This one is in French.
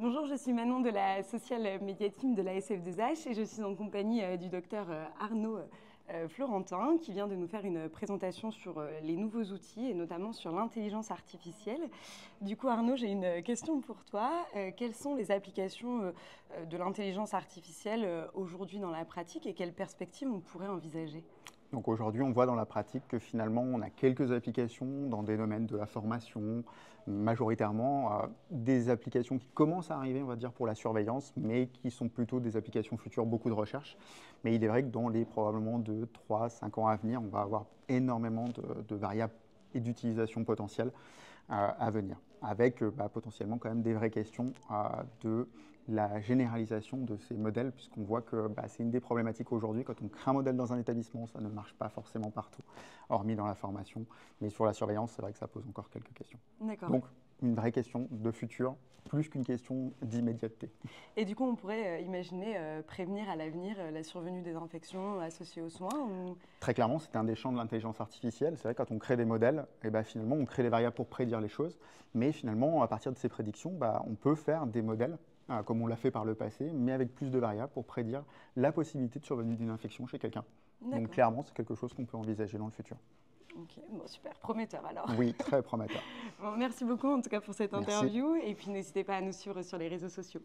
Bonjour, je suis Manon de la Social Media Team de la SF2H et je suis en compagnie du docteur Arnaud Florentin qui vient de nous faire une présentation sur les nouveaux outils et notamment sur l'intelligence artificielle. Du coup, Arnaud, j'ai une question pour toi. Quelles sont les applications de l'intelligence artificielle aujourd'hui dans la pratique et quelles perspectives on pourrait envisager ? Donc aujourd'hui, on voit dans la pratique que finalement, on a quelques applications dans des domaines de la formation, majoritairement des applications qui commencent à arriver, on va dire, pour la surveillance, mais qui sont plutôt des applications futures, beaucoup de recherche. Mais il est vrai que dans les probablement 2, 3, 5 ans à venir, on va avoir énormément de variables et d'utilisation potentielle à venir, avec potentiellement quand même des vraies questions de la généralisation de ces modèles, puisqu'on voit que c'est une des problématiques aujourd'hui. Quand on crée un modèle dans un établissement, ça ne marche pas forcément partout, hormis dans la formation. Mais sur la surveillance, c'est vrai que ça pose encore quelques questions. D'accord. Donc, une vraie question de futur, plus qu'une question d'immédiateté. Et du coup, on pourrait imaginer prévenir à l'avenir la survenue des infections associées aux soins ou... Très clairement, c'est un des champs de l'intelligence artificielle. C'est vrai que quand on crée des modèles, finalement, on crée les variables pour prédire les choses. Mais finalement, à partir de ces prédictions, on peut faire des modèles, comme on l'a fait par le passé, mais avec plus de variables pour prédire la possibilité de survenue d'une infection chez quelqu'un. Donc clairement, c'est quelque chose qu'on peut envisager dans le futur. Ok, bon, super, prometteur alors. Oui, très prometteur. Bon, merci beaucoup en tout cas pour cette Merci. interview et puis n'hésitez pas à nous suivre sur les réseaux sociaux.